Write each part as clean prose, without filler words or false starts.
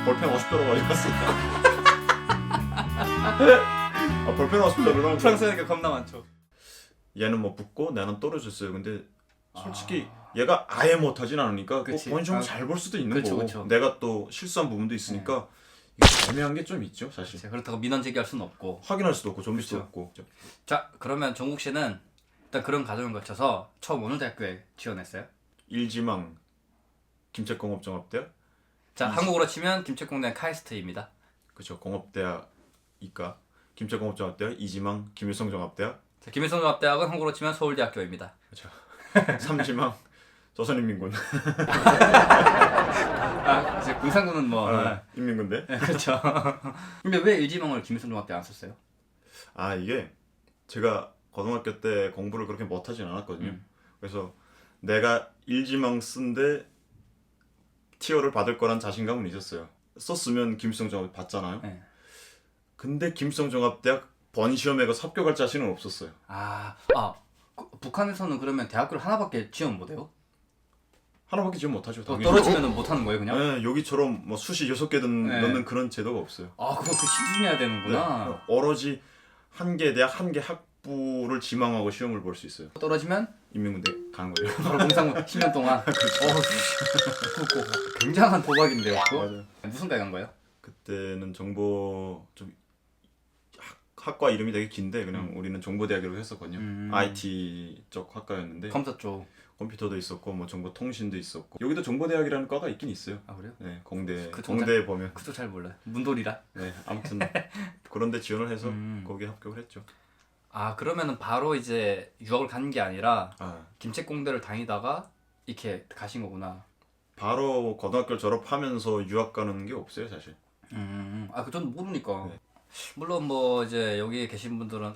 볼펜 50도로 가져갔어. 아, 볼펜 50도로 프랑스니까 겁나 많죠. 얘는 뭐 붙고 나는 떨어졌어요. 근데 솔직히 얘가 아예 못하진 않으니까 그치. 본인 좀 잘 볼 수도 있는 그쵸, 거고 그쵸. 내가 또 실수한 부분도 있으니까 이게 애매한 게 좀 있죠 사실. 그렇다고 민원 제기할 수는 없고. 확인할 수도 없고 좀비 수도 그쵸. 없고. 자, 그러면 정국 씨는 일단 그런 과정을 거쳐서 처음 어느 대학교에 지원했어요? 일지망 김책공업종합대학. 자, 한국으로 치면 김책공대는 카이스트입니다. 그렇죠. 공업대학 이과 김책공업종합대학, 이지망 김일성종합대학. 자, 김일성종합대학은 한국으로 치면 서울대학교입니다. 그렇죠. 삼지망 조선인민군. 아, 이제 군산군은 뭐. 인민군대. 그렇죠. 근데 왜 일지망을 김일성종합대 안 썼어요? 아 이게 제가 고등학교 때 공부를 그렇게 못하진 않았거든요. 그래서 내가 일지망 쓴데 티어를 받을 거란 자신감은 있었어요. 썼으면 김일성종합 받잖아요. 네. 근데 김일성종합대학 번시험에 가서 합격할 자신은 없었어요. 북한에서는 그러면 대학교를 하나밖에 지원 못해요? 하나밖에 지원 못하죠. 당연히. 떨어지면 못하는 거예요 그냥? 네, 여기처럼 뭐 수시 6개든 네. 넣는 그런 제도가 없어요. 아, 그거 신중해야 되는구나. 네. 오로지 한 개 대학 한 개 학부를 지망하고 시험을 볼 수 있어요. 떨어지면 인민군대 가는 거예요. 바로 공산군 10년 동안. 그거 굉장한 도박인데요. 그거? 맞아요. 무슨 과 간 거예요? 그때는 정보 좀 학과 이름이 되게 긴데 그냥 우리는 정보대학이라고 했었거든요. IT 쪽 학과였는데 컴퓨터 쪽. 컴퓨터도 있었고 뭐 정보통신도 있었고 여기도 정보대학이라는 과가 있긴 있어요. 아, 그래요? 네, 공대 그 공대에 보면. 그쪽 잘 몰라요. 문돌이라. 네, 아무튼 그런데 지원을 해서 거기에 합격을 했죠. 아, 그러면은 바로 이제 유학을 가는 게 아니라 아, 김책공대를 다니다가 이렇게 가신 거구나. 바로 고등학교 졸업하면서 유학 가는 게 없어요, 사실. 그 저는 모르니까. 네. 물론 뭐 이제 여기 계신 분들은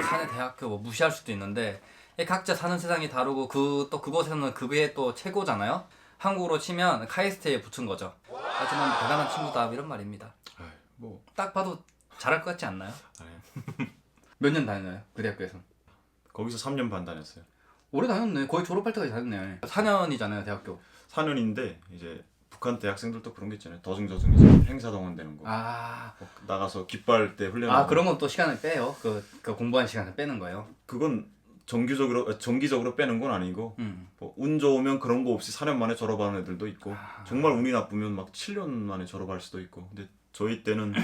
사내 대학교 뭐 무시할 수도 있는데 각자 사는 세상이 다르고 또 그곳에서는 그게 또 최고잖아요. 한국으로 치면 카이스트에 붙은 거죠. 하지만 대단한 친구다 이런 말입니다. 아이, 뭐 딱 봐도 잘할 것 같지 않나요? 아니, 몇 년 다녔나요? 그 대학교에서? 거기서 3년 반 다녔어요. 오래 다녔네. 거의 졸업할 때까지 다녔네. 4년이잖아요 대학교. 4년인데 이제 북한 대학생들도 그런 게 있잖아요. 더중저중이죠. 행사동원 되는 거. 나가서 깃발 때 훈련하고. 그런 건 또 시간을 빼요. 그 공부한 시간을 빼는 거예요. 그건 정기적으로 빼는 건 아니고 뭐 운 좋으면 그런 거 없이 4년 만에 졸업하는 애들도 있고 정말 운이 나쁘면 막 7년 만에 졸업할 수도 있고. 근데 저희 때는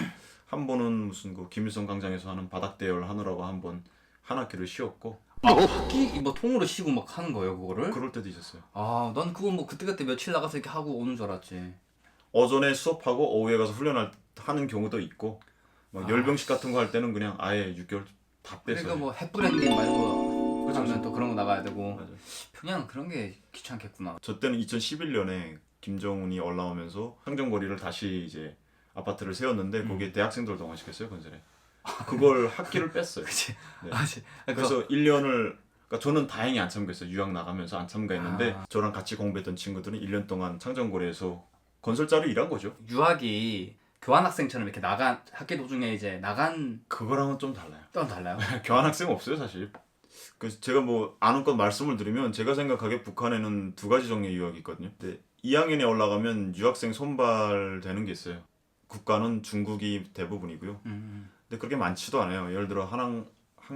한 번은 무슨 그 김일성 광장에서 하는 바닥 대열 하느라고 한 번 한 학기를 쉬었고. 학기 뭐 통으로 쉬고 막 하는 거예요 그거를? 그럴 때도 있었어요. 난 그거 뭐 그때 며칠 나가서 이렇게 하고 오는 줄 알았지. 오전에 수업하고 오후에 가서 하는 경우도 있고 막 열병식 같은 거 할 때는 그냥 아예 6개월 다 뺐어요. 그러니까 뭐 햇브랜딩 말고 그쵸, 하면 또 그런 거 나가야 되고. 맞아요. 평양은 그런 게 귀찮겠구나. 저 때는 2011년에 김정은이 올라오면서 상정거리를 다시 이제 아파트를 세웠는데 거기에 대학생들 동원시켰어요 건설에. 그걸 학기를 뺐어요. 그치. 네. 그래서 그래서 1년을 그러니까 저는 다행히 안 참가했어요. 유학 나가면서 안 참가했는데 저랑 같이 공부했던 친구들은 1년 동안 창정거리에서 건설자로 일한 거죠. 유학이 교환학생처럼 이렇게 나간 학기 도중에 이제 나간 그거랑은 좀 달라요. 또 달라요? 교환학생 없어요 사실. 그래서 제가 뭐 아는 것 말씀을 드리면 제가 생각하기에 북한에는 두 가지 종류의 유학이 있거든요. 근데 2학년에 올라가면 유학생 선발되는 게 있어요. 국가는 중국이 대부분이고요. 근데 그렇게 많지도 않아요. 예를 들어 한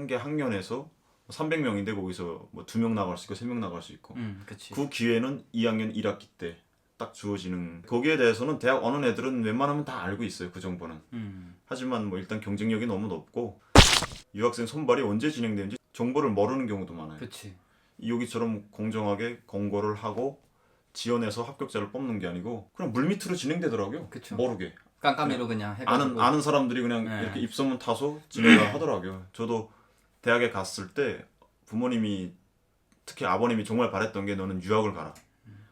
개 학년에서 300명인데 거기서 뭐 2명 나갈 수 있고 3명 나갈 수 있고. 그치. 그 기회는 2학년 1학기 때 딱 주어지는. 거기에 대해서는 대학 오는 애들은 웬만하면 다 알고 있어요. 그 정보는. 하지만 뭐 일단 경쟁력이 너무 높고 유학생 선발이 언제 진행되는지 정보를 모르는 경우도 많아요. 그치. 여기처럼 공정하게 공고를 하고 지원해서 합격자를 뽑는 게 아니고 그냥 물밑으로 진행되더라고요. 그쵸. 모르게. 깜깜이로 그냥 해가지고. 아는 사람들이 그냥 네. 이렇게 입소문 타서 진행을 하더라고요. 저도 대학에 갔을 때 부모님이 특히 아버님이 정말 바랬던 게 너는 유학을 가라.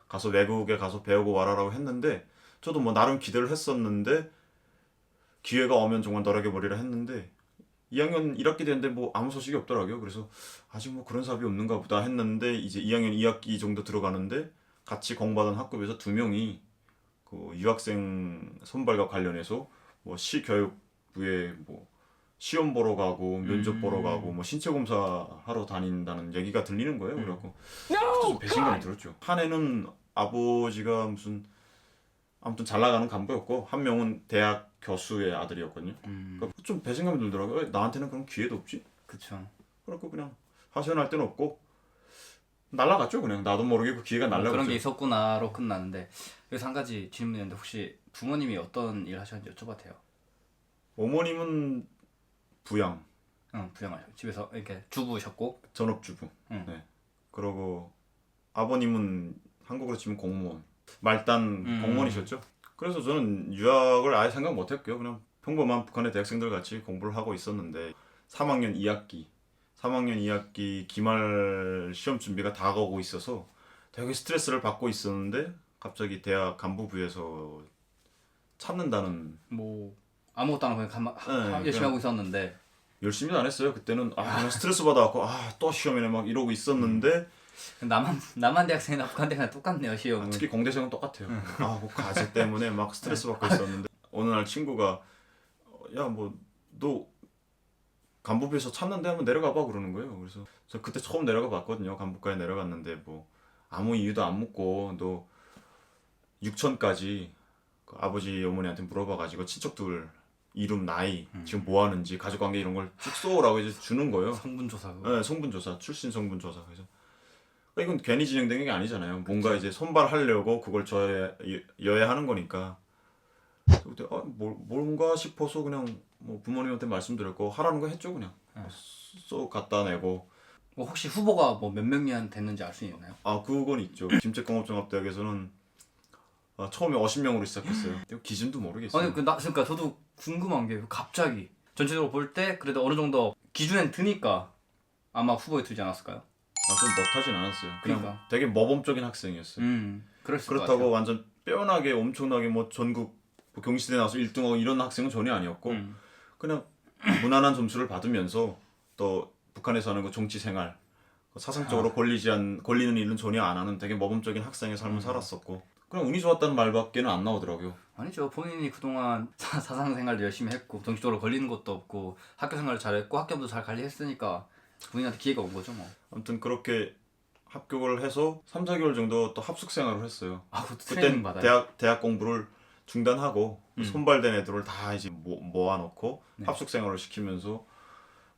가서 외국에 가서 배우고 와라라고 했는데 저도 뭐 나름 기대를 했었는데 기회가 오면 정말 너락해버리라 했는데 2학년 1학기 됐는데 뭐 아무 소식이 없더라고요. 그래서 아직 뭐 그런 사업이 없는가 보다 했는데 이제 2학년 2학기 정도 들어가는데 같이 공부하던 학급에서 2명이 그 유학생 선발과 관련해서 뭐 시교육부에 뭐 시험 보러 가고 면접 보러 가고 뭐 신체 검사 하러 다닌다는 얘기가 들리는 거예요. 그래갖고 그때 좀 배신감이 들었죠. 한 해는 아버지가 무슨 아무튼 잘 나가는 간부였고 한 명은 대학 교수의 아들이었거든요. 그러니까 좀 배신감이 들더라고요. 왜 나한테는 그런 기회도 없지? 그쵸. 그래서 그냥 하소연할 데는 없고 날라갔죠. 그냥 나도 모르게 그 기회가 날라갔죠. 그런 게 있었구나로 끝나는데 여기서 한 가지 질문이었는데 혹시 부모님이 어떤 일 하셨는지 여쭤봐도 돼요? 어머님은 부양, 응, 부양하셨고 집에서 이렇게 주부셨고. 전업주부. 응. 네. 그러고 아버님은 한국으로 치면 공무원, 말단 공무원이셨죠. 그래서 저는 유학을 아예 생각 못했고요. 그냥 평범한 북한의 대학생들 같이 공부를 하고 있었는데 3학년 2학기 기말 시험 준비가 다가오고 있어서 되게 스트레스를 받고 있었는데 갑자기 대학 간부부에서 찾는다는. 뭐 아무것도 안 하고 그냥 열심히 그냥 하고 있었는데. 열심히 안 했어요. 그때는 그냥 스트레스 받아갖고 또 시험이네 막 이러고 있었는데 남한 대학생이나 북한 대학생 똑같네요 시험은. 특히 공대생은 똑같아요. 그 과제 때문에 막 스트레스 받고 있었는데 어느 날 친구가 야 뭐 너 간부부에서 찾는데 한번 내려가 봐 그러는 거예요. 그래서 저 그때 처음 내려가 봤거든요. 간부과에 내려갔는데 뭐 아무 이유도 안 묻고 너 육천까지 그 아버지 어머니한테 물어봐가지고 친척들 이름 나이 지금 뭐 하는지 가족관계 이런 걸 쭉 써오라고 이제 주는 거예요. 성분조사. 네, 성분조사 출신 성분조사. 그래서 이건 괜히 진행된 게 아니잖아요. 뭔가 이제 선발하려고 그걸 여야 하는 거니까. 그때 뭔가 싶어서 그냥 뭐 부모님한테 말씀드렸고 하라는 거 했죠 그냥. 써 갖다 내고. 뭐 혹시 후보가 뭐 몇 명이 됐는지 알 수 있나요? 그건 있죠. 김책공업종합대학에서는 처음에 50명으로 시작했어요. 기준도 모르겠어요. 아니 그러니까 저도 궁금한 게 갑자기 전체적으로 볼 때 그래도 어느 정도 기준엔 드니까 아마 후보에 들지 않았을까요? 좀 못하진 않았어요. 그냥 그러니까. 되게 모범적인 학생이었어요. 그랬을 것 그렇다고 같아요. 완전 뼈나게 엄청나게 뭐 전국 뭐 경시대 나와서 1등하고 이런 학생은 전혀 아니었고 그냥 무난한 점수를 받으면서 또 북한에서 하는 그 정치 생활 사상적으로 걸리는 일은 전혀 안 하는 되게 모범적인 학생의 삶을 살았었고 그냥 운이 좋았다는 말밖에는 안 나오더라고요. 아니죠. 본인이 그동안 사상 생활도 열심히 했고 정치적으로 걸리는 것도 없고 학교 생활을 잘했고 학점도 잘 관리했으니까 본인한테 기회가 온 거죠 뭐. 아무튼 그렇게 합격을 해서 3, 4개월 정도 또 합숙 생활을 했어요. 그것도 트레이닝 그땐 받아요. 대학 공부를 중단하고 선발된 애들을 다 이제 모아놓고 네. 합숙 생활을 시키면서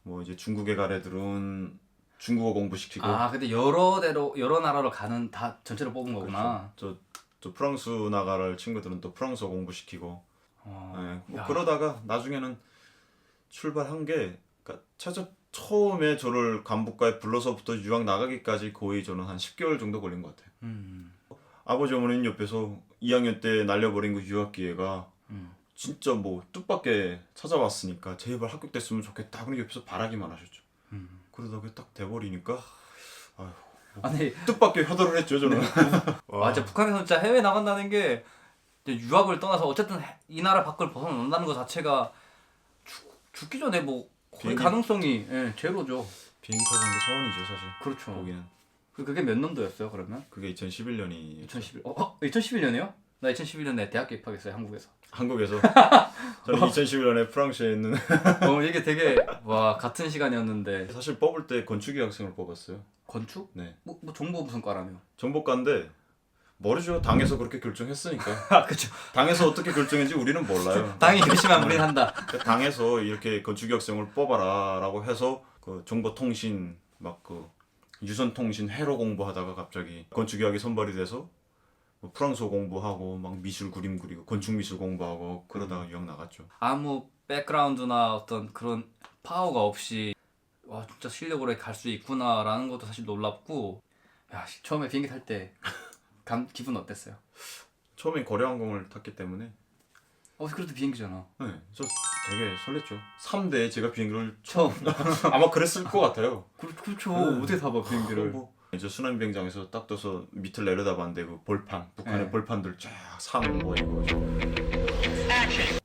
뭐 이제 중국에 갈 애들은 중국어 공부시키고. 근데 여러 나라로 가는 다 전체로 뽑은 거구나. 그렇죠. 저 프랑스 나갈 친구들은 또 프랑스어 공부시키고. 네, 뭐 야. 그러다가 나중에는 출발한 게 그러니까 처음에 저를 간부과에 불러서부터 유학 나가기까지 거의 저는 한 10개월 정도 걸린 것 같아요. 아버지 어머니는 옆에서 2학년 때 날려버린 그 유학 기회가 진짜 뭐 뜻밖의 찾아왔으니까 제발 합격됐으면 좋겠다. 그런 옆에서 바라기만 하셨죠. 그러다가 딱 돼버리니까 아니 뜻밖의 효도를 했죠 저는. 맞아. 북한에서 진짜 해외 나간다는 게 이제 유학을 떠나서 어쨌든 이 나라 밖을 벗어난다는 것 자체가 죽기 전에 뭐 거의 가능성이 제로죠. 비행기 타고 가는 게 소원이죠 사실. 그렇죠. 거기는. 그게 몇 년도였어요 그러면? 그게 2011년이 2011. 2011년이요? 나 2011년에 대학교 입학했어요 한국에서. 한국에서. 저는 2011년에 프랑스에 있는. 이게 되게 와 같은 시간이었는데. 사실 뽑을 때 건축이 학생을 뽑았어요. 건축? 네. 뭐 정보 무슨 과라며? 정보과인데 모르죠. 당에서 그렇게 결정했으니까. 그쵸. 당에서 어떻게 결정했는지 우리는 몰라요. 당이 결심한 우린 한다. 당에서 이렇게 건축이 학생을 뽑아라라고 해서 그 정보통신 막 그 유선통신 회로 공부하다가 갑자기 건축유학이 선발이 돼서 뭐 프랑스어 공부하고 막 미술 그림 그리고 건축미술 공부하고 그러다가 유학 나갔죠. 아무 백그라운드나 어떤 그런 파워가 없이 와 진짜 실력으로 갈 수 있구나라는 것도 사실 놀랍고. 야 처음에 비행기 탈 때 기분 어땠어요? 처음엔 고려항공을 탔기 때문에 그래도 비행기잖아. 네, 저 되게 설렜죠. 3대에 제가 비행기를 처음. 아마 그랬을 것 같아요. 그렇죠. 어떻게 타봐 비행기를. 뭐 이제 순환 비행장에서 딱 떠서 밑을 내려다봤는데 그 벌판 북한의 네. 벌판들 쫙 산 보이고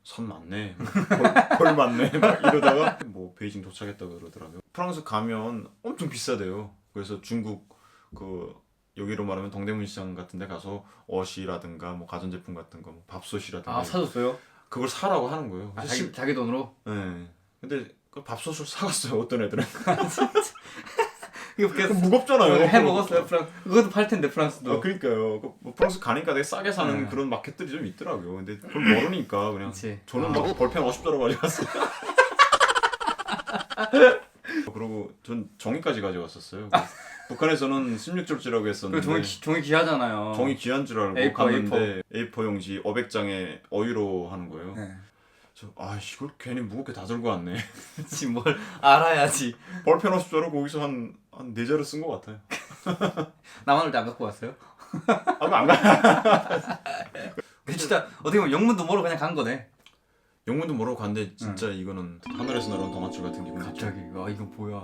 산 많네 벌 많네 막 이러다가 뭐 베이징 도착했다고 그러더라고요. 프랑스 가면 엄청 비싸대요. 그래서 중국 그 여기로 말하면 동대문 시장 같은 데 가서 옷이라든가 뭐 가전제품 같은 거 뭐 밥솥이라든가 사줬어요? 그걸 사라고 하는 거예요. 자기 돈으로? 네. 근데 그 밥솥을 사갔어요 어떤 애들은. 이거 계속 무겁잖아요. 해 먹었어요 프랑스. 그것도 팔 텐데 프랑스도. 그러니까요. 뭐 프랑스 가니까 되게 싸게 사는 네. 그런 마켓들이 좀 있더라고요. 근데 그걸 모르니까 그냥 그치. 저는 막 볼펜 50자로 가져갔어요. 그리고 전 종이까지 가져갔었어요. 북한에서는 16절지라고 그 했었는데 종이 귀하잖아요. 종이 귀한 줄 알고 A4, 갔는데 A4 용지 500장에 어유로 하는 거예요. 네. 이걸 괜히 무겁게 다 들고 왔네. 그치 뭘 알아야지. 볼펜 50자로 거기서 한 4자루 쓴 것 같아요. 나만 올 때 안 갖고 왔어요? 안 가. 진짜 어떻게 보면 영문도 모르고 그냥 간 거네. 영문도 모르고 갔는데 진짜 이거는 하늘에서 날아온 동아줄 같은 기분이죠. 갑자기 이거 뭐야.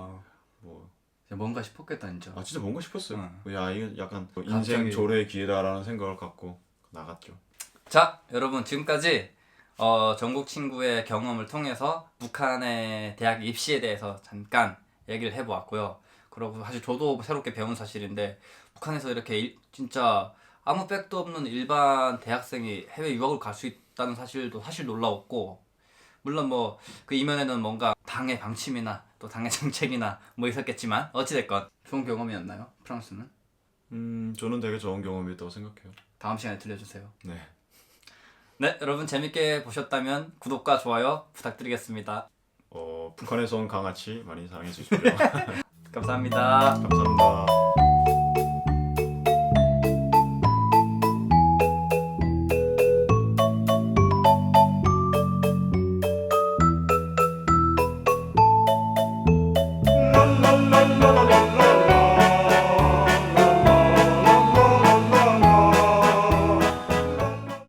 뭐, 진짜 뭔가 싶었겠다 진짜. 진짜 뭔가 싶었어요. 응. 야 이거 약간 인생 갑자기. 조례의 기회다라는 생각을 갖고 나갔죠. 자 여러분 지금까지 전국 친구의 경험을 통해서 북한의 대학 입시에 대해서 잠깐 얘기를 해보았고요. 그리고 사실 저도 새롭게 배운 사실인데 북한에서 이렇게 진짜 아무 백도 없는 일반 대학생이 해외 유학을 갈 수 있다는 사실도 사실 놀라웠고, 물론 뭐 그 이면에는 뭔가 당의 방침이나 또 당의 정책이나 뭐 있었겠지만 어찌됐건 좋은 경험이었나요? 프랑스는? 저는 되게 좋은 경험이었다고 생각해요. 다음 시간에 들려주세요. 네. 네 여러분 재밌게 보셨다면 구독과 좋아요 부탁드리겠습니다. 북한에서 온 강아치 많이 사랑해 주십시오. 감사합니다. 감사합니다.